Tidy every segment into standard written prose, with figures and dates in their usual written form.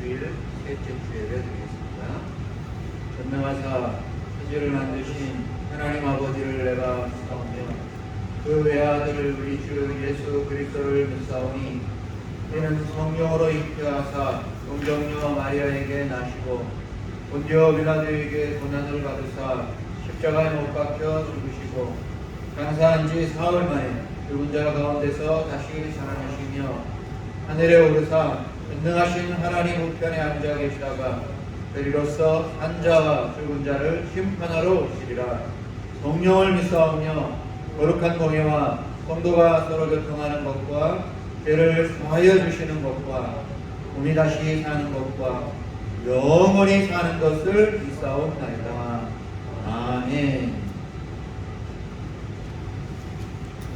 주일 셋째 주예배 드리겠습니다. 전능하사 천지를 만드신 하나님 아버지를 내가 믿사오며 그 외아들 우리 주 예수 그리스도를 믿사오니 이는 성령으로 잉태하사 동정녀 마리아에게 나시고 본디오 빌라도에게 고난을 받으사 십자가에 못 박혀 죽으시고 장사한 지 사흘 만에 죽은 자 가운데서 다시 살아나시며 하늘에 오르사 전능하신 하나님 우편에 앉아 계시다가 그리로서 산 자와 죽은 자를 심판하러 오시리라. 성령을 믿사오며 거룩한 공예와 성도가 서로 교통하는 것과 죄를 사하여 주시는 것과 몸이 다시 사는 것과 영원히 사는 것을 믿사옵나이다. 아멘.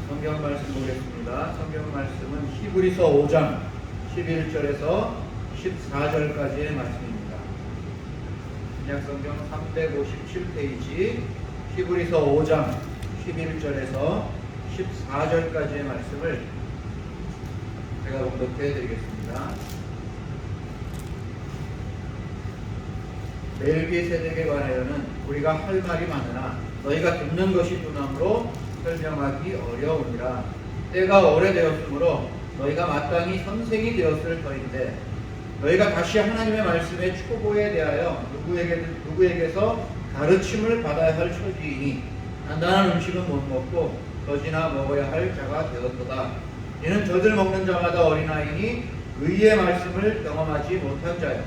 성경 말씀 보겠습니다. 성경 말씀은 히브리서 5장 11절에서 14절까지의 말씀입니다. 신약성경 357페이지 히브리서 5장 11절에서 14절까지의 말씀을 제가 봉독해 드리겠습니다. 멜기세덱에 관하여는 우리가 할 말이 많으나 너희가 듣는 것이 둔함으로 설명하기 어려우니라. 때가 오래되었으므로 너희가 마땅히 선생이 되었을 터인데 너희가 다시 하나님의 말씀의 초보에 대하여 누구에게서 가르침을 받아야 할 처지이니 단단한 음식은 못 먹고 젖이나 먹어야 할 자가 되었도다. 이는 젖을 먹는 자마다 어린아이니 의의 말씀을 경험하지 못한 자요.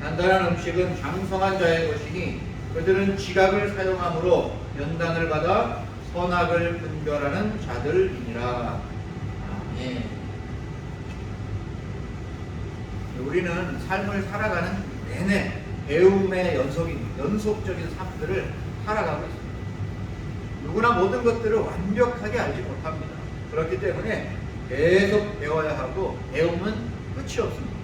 단단한 음식은 장성한 자의 것이니 그들은 지각을 사용함으로 연단을 받아 선악을 분별하는 자들이니라. 아멘. 우리는 삶을 살아가는 내내 배움의 연속적인 삶들을 살아가고 있습니다. 누구나 모든 것들을 완벽하게 알지 못합니다. 그렇기 때문에 계속 배워야 하고 배움은 끝이 없습니다.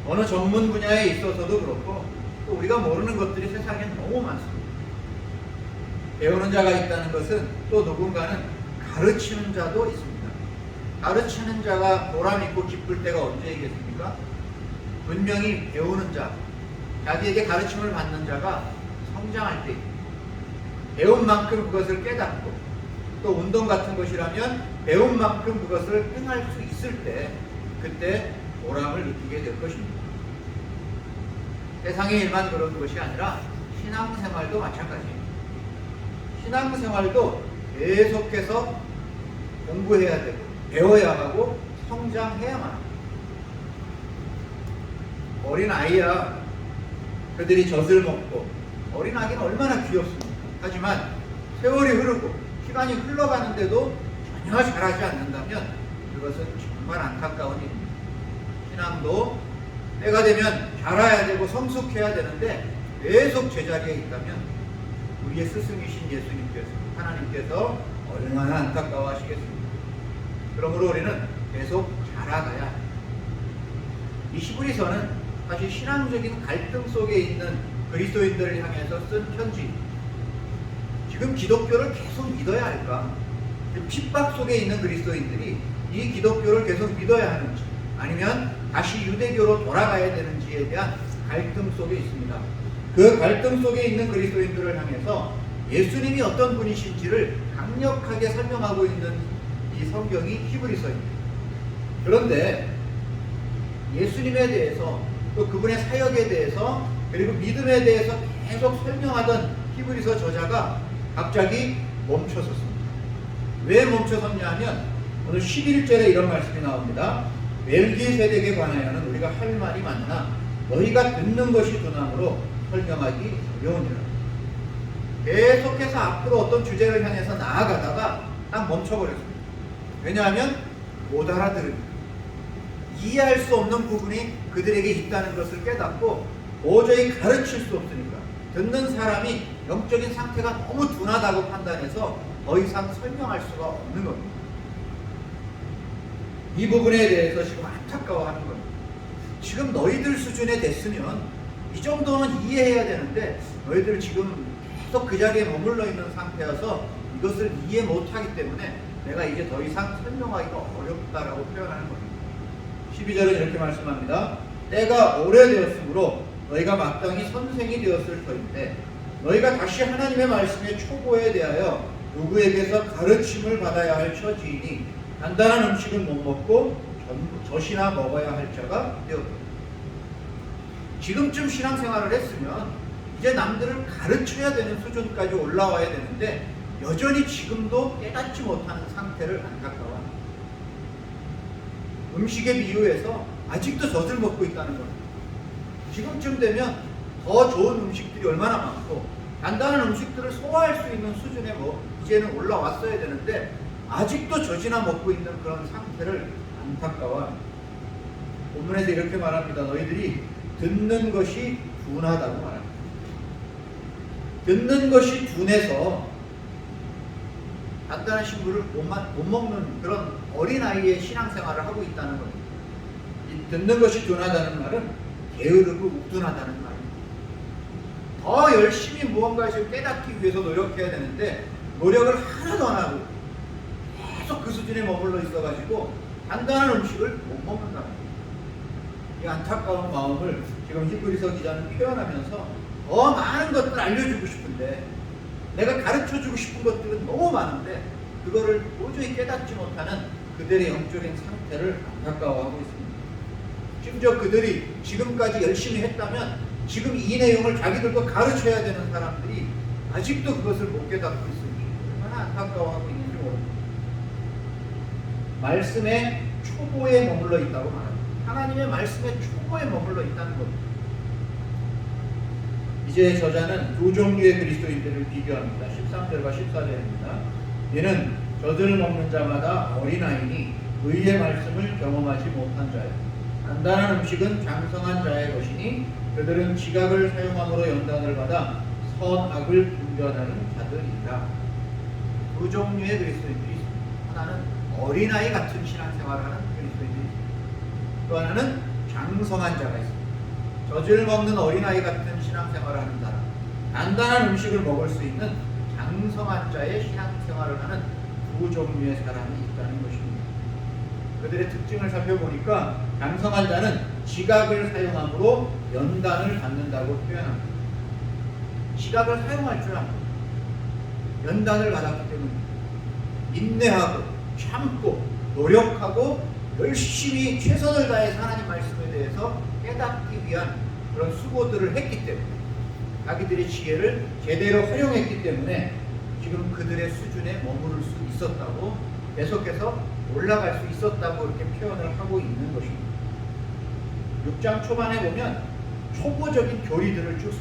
어느 전문 분야에 있어서도 그렇고 또 우리가 모르는 것들이 세상에 너무 많습니다. 배우는 자가 있다는 것은 또 누군가는 가르치는 자도 있습니다. 가르치는 자가 보람있고 기쁠 때가 언제이겠습니까? 분명히 배우는 자, 자기에게 가르침을 받는 자가 성장할 때, 배운 만큼 그것을 깨닫고 또 운동 같은 것이라면 배운 만큼 그것을 행할 수 있을 때 그때 보람을 느끼게 될 것입니다. 세상의 일만 그런 것이 아니라 신앙생활도 마찬가지입니다. 신앙생활도 계속해서 공부해야 되고 배워야 하고 성장해야만 합니다. 어린아이야 그들이 젖을 먹고 어린아기는 얼마나 귀엽습니까? 하지만 세월이 흐르고 시간이 흘러가는데도 전혀 자라지 않는다면 그것은 정말 안타까운 일입니다. 신앙도 때가 되면 자라야 되고 성숙해야 되는데 계속 제자리에 있다면 우리의 스승이신 예수님께서 하나님께서 얼마나 안타까워하시겠습니까? 그러므로 우리는 계속 자라가야 합니다. 이 히브리서는 사실 신앙적인 갈등 속에 있는 그리스도인들을 향해서 쓴 편지. 지금 기독교를 계속 믿어야 할까? 핍박 속에 있는 그리스도인들이 이 기독교를 계속 믿어야 하는지 아니면 다시 유대교로 돌아가야 되는지에 대한 갈등 속에 있습니다. 그 갈등 속에 있는 그리스도인들을 향해서 예수님이 어떤 분이신지를 강력하게 설명하고 있는 이 성경이 히브리서입니다. 그런데 예수님에 대해서 또 그분의 사역에 대해서 그리고 믿음에 대해서 계속 설명하던 히브리서 저자가 갑자기 멈춰섰습니다. 왜 멈춰섰냐 하면 오늘 11절에 이런 말씀이 나옵니다. 멜기세덱에 관하여는 우리가 할 말이 많으나 너희가 듣는 것이 둔함으로 설명하기 어려우니라. 계속해서 앞으로 어떤 주제를 향해서 나아가다가 딱 멈춰버렸습니다. 왜냐하면 못 알아들으니까. 이해할 수 없는 부분이 그들에게 있다는 것을 깨닫고 도저히 가르칠 수 없으니까 듣는 사람이 영적인 상태가 너무 둔하다고 판단해서 더 이상 설명할 수가 없는 겁니다. 이 부분에 대해서 지금 안타까워하는 겁니다. 지금 너희들 수준에 됐으면 이 정도는 이해해야 되는데 너희들 지금 계속 그 자리에 머물러 있는 상태여서 이것을 이해 못하기 때문에 내가 이제 더 이상 설명하기가 어렵다라고 표현하는 겁니다. 12절은 이렇게 말씀합니다. 때가 오래되었으므로 너희가 마땅히 선생이 되었을 터인데 너희가 다시 하나님의 말씀의 초보에 대하여 누구에게서 가르침을 받아야 할 처지이니 단단한 음식은 못 먹고 젖이나 먹어야 할 자가 되었다. 지금쯤 신앙생활을 했으면 이제 남들을 가르쳐야 되는 수준까지 올라와야 되는데 여전히 지금도 깨닫지 못하는 상태를 안타까워합니다. 음식에 비유해서 아직도 젖을 먹고 있다는 겁니다. 지금쯤 되면 더 좋은 음식들이 얼마나 많고 간단한 음식들을 소화할 수 있는 수준에 이제는 올라왔어야 되는데 아직도 젖이나 먹고 있는 그런 상태를 안타까워합니다. 본문에서 이렇게 말합니다. 너희들이 듣는 것이 둔하다고 말합니다. 듣는 것이 둔해서 간단한 신부를 못 먹는 그런 어린아이의 신앙생활을 하고 있다는 겁니다. 이 듣는 것이 둔하다는 말은 게으르고 우둔하다는 말입니다. 더 열심히 무언가를 깨닫기 위해서 노력해야 되는데 노력을 하나도 안 하고 계속 그 수준에 머물러 있어가지고 간단한 음식을 못 먹는다는 겁니다. 이 안타까운 마음을 지금 히브리서 기자는 표현하면서 더 많은 것들을 알려주고 싶은데 내가 가르쳐주고 싶은 것들은 너무 많은데 그거를 도저히 깨닫지 못하는 그들의 영적인 상태를 안타까워하고 있습니다. 심지어 그들이 지금까지 열심히 했다면 지금 이 내용을 자기들도 가르쳐야 되는 사람들이 아직도 그것을 못 깨닫고 있으니 얼마나 안타까워하고 있는지 모릅니다. 말씀의 초보에 머물러 있다고 말합니다. 하나님의 말씀의 초보에 머물러 있다는 겁니다. 이제 저자는 두 종류의 그리스도인들을 비교합니다. 13절과 14절입니다. 이는 젖을 먹는 자마다 어린아이니 의의 말씀을 경험하지 못한 자요. 단단한 음식은 장성한 자의 것이니 그들은 지각을 사용함으로 연단을 받아 선악을 분별하는 자들이다. 두 종류의 그리스도인들이 있습니다. 하나는 어린아이 같은 신앙생활을 하는 그리스도인들이 있습니다. 또 하나는 장성한 자가 있습니다. 젖을 먹는 어린아이 같은 신앙생활을 하는 사람, 단단한 음식을 먹을 수 있는 장성한 자의 신앙생활을 하는 두 종류의 사람이 있다는 것입니다. 그들의 특징을 살펴보니까 장성한 자는 지각을 사용함으로 연단을 받는다고 표현합니다. 지각을 사용할 줄 압니다. 연단을 받았기 때문에 인내하고 참고 노력하고 열심히 최선을 다해서 하나님 말씀에 대해서 깨닫기 위한 그런 수고들을 했기 때문에 자기들의 지혜를 제대로 활용했기 때문에 지금 그들의 수준에 머무를 수 있었다고 계속해서 올라갈 수 있었다고 이렇게 표현을 하고 있는 것입니다. 6장 초반에 보면 초보적인 교리들을 쭉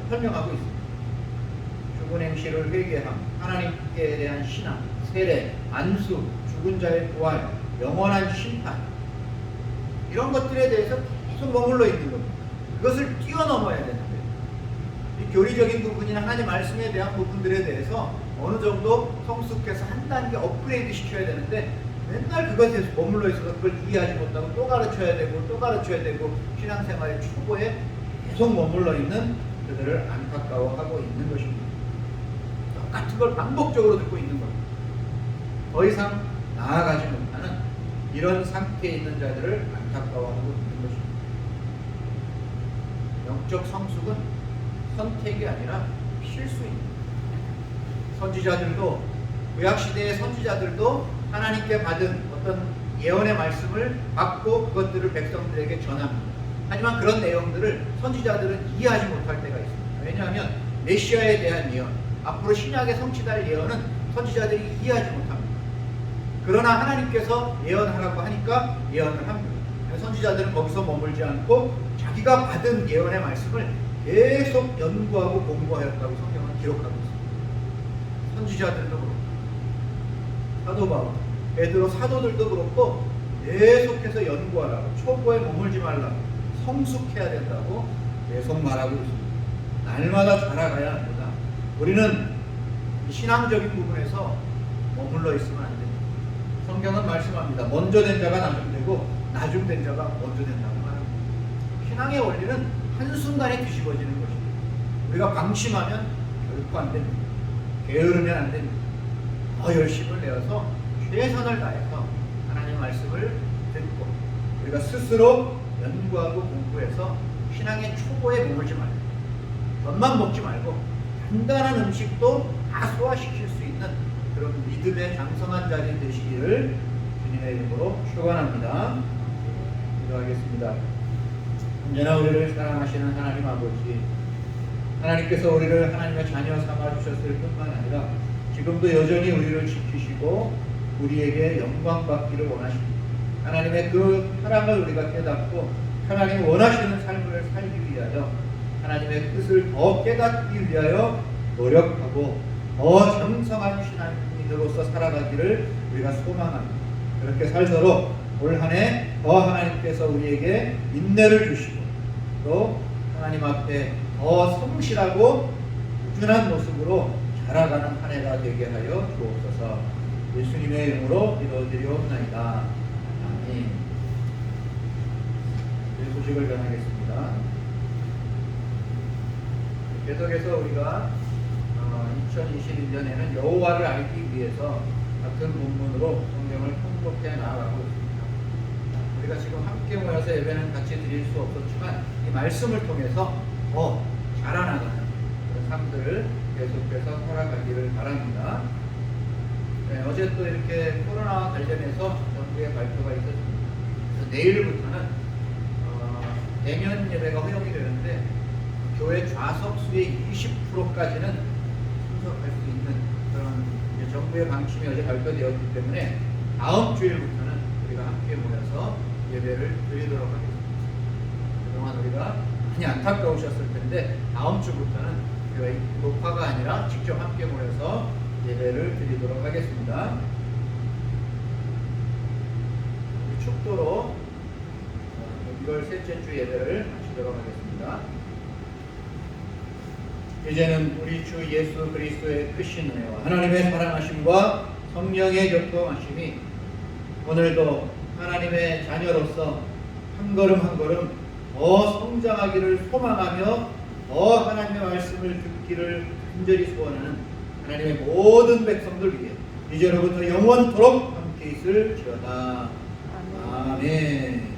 설명하고 있습니다. 죽은 행실을 회개함, 하나님께 대한 신앙, 세례, 안수, 죽은 자의 부활, 영원한 심판 이런 것들에 대해서 계속 머물러 있는 겁니다. 그것을 뛰어넘어야 되는데 이 교리적인 부분이나 하나님 말씀에 대한 부분들에 대해서 어느 정도 성숙해서 한 단계 업그레이드 시켜야 되는데 맨날 그것에 머물러 있어서 그걸 이해하지 못하고 또 가르쳐야 되고 또 가르쳐야 되고 신앙생활의 초보에 계속 머물러 있는 그들을 안타까워하고 있는 것입니다. 똑같은 걸 반복적으로 듣고 있는 겁니다. 더 이상 나아가지 못하는 이런 상태에 있는 자들을 안타까워하고 있는 것입니다. 영적 성숙은 선택이 아니라 필수입니다. 선지자들도 구약시대의 선지자들도 하나님께 받은 어떤 예언의 말씀을 받고 그것들을 백성들에게 전합니다. 하지만 그런 내용들을 선지자들은 이해하지 못할 때가 있습니다. 왜냐하면 메시아에 대한 예언, 앞으로 신약에 성취될 예언은 선지자들이 이해하지 못합니다. 그러나 하나님께서 예언하라고 하니까 예언을 합니다. 선지자들은 거기서 머물지 않고 자기가 받은 예언의 말씀을 계속 연구하고 공부하였다고 성경은 기록하고 있습니다. 선지자들도 그렇고 사도 바울, 베드로 사도들도 그렇고 계속해서 연구하라고 초보에 머물지 말라고 성숙해야 된다고 계속 말하고 있습니다. 날마다 자라가야 합니다. 우리는 신앙적인 부분에서 머물러 있으면 안 됩니다. 성경은 말씀합니다. 먼저 된 자가 나중 되고 나중 된 자가 먼저 된다고 말합니다. 신앙의 원리는 한순간에 뒤집어지는 것입니다. 우리가 방심하면 결코 안 됩니다. 게으르면 안 됩니다. 더 열심을 내어서 최선을 다해서 하나님 말씀을 듣고 우리가 스스로 연구하고 공부해서 신앙의 초보에 머물지 말고 겉만 먹지 말고 간단한 음식도 다 소화시킬 수 있는 그런 믿음의 장성한 자리 되시기를 주님의 이름으로 축원합니다. 기도하겠습니다. 언제나 우리를 사랑하시는 하나님 아버지, 하나님께서 우리를 하나님의 자녀 삼아주셨을 뿐만 아니라 지금도 여전히 우리를 지키시고 우리에게 영광 받기를 원하십니다. 하나님의 그 사랑을 우리가 깨닫고 하나님이 원하시는 삶을 살기 위하여 하나님의 뜻을 더 깨닫기 위하여 노력하고 더 장성한 신앙인으로서 살아가기를 우리가 소망합니다. 그렇게 살도록 올 한 해 더 하나님께서 우리에게 인내를 주시고 또 하나님 앞에 더 성실하고 꾸준한 모습으로 자라가는 한 해가 되게 하여 주옵소서. 예수님의 이름으로 기도드리옵나이다. 아멘. 소식을 전하겠습니다. 계속해서 우리가 2021년에는 여호와를 알기 위해서 같은 본문으로 성경을 통독해 나아가고 있습니다. 우리가 지금 함께 모여서 예배는 같이 드릴 수 없었지만 이 말씀을 통해서 더 자라나가는 그런 삶들을 계속해서 살아가기를 바랍니다. 네, 어제 또 이렇게 코로나와 관련해서 정부의 발표가 있었습니다. 그래서 내일부터는 대면 예배가 허용이 되는데 교회 좌석 수의 20%까지는 참석할 수 있는 그런 정부의 방침이 어제 발표되었기 때문에 다음 주일부터는 우리가 함께 모여서 예배를 드리도록 하겠습니다. 그동안 우리가 많이 안타까우셨을 텐데 다음 주부터는 교회 녹화가 아니라 직접 함께 모여서 예배를 드리도록 하겠습니다. 축도로 6월 셋째 주 예배를 마치도록 하겠습니다. 이제는 우리 주 예수 그리스도의 크신 은혜와 하나님의 사랑하심과 성령의 교통하심이 오늘도 하나님의 자녀로서 한 걸음 한 걸음 더 성장하기를 소망하며 더 하나님의 말씀을 듣기를 간절히 소원하는 하나님의 모든 백성들 위해 이제로부터 영원토록 함께 있을지어다. 아멘.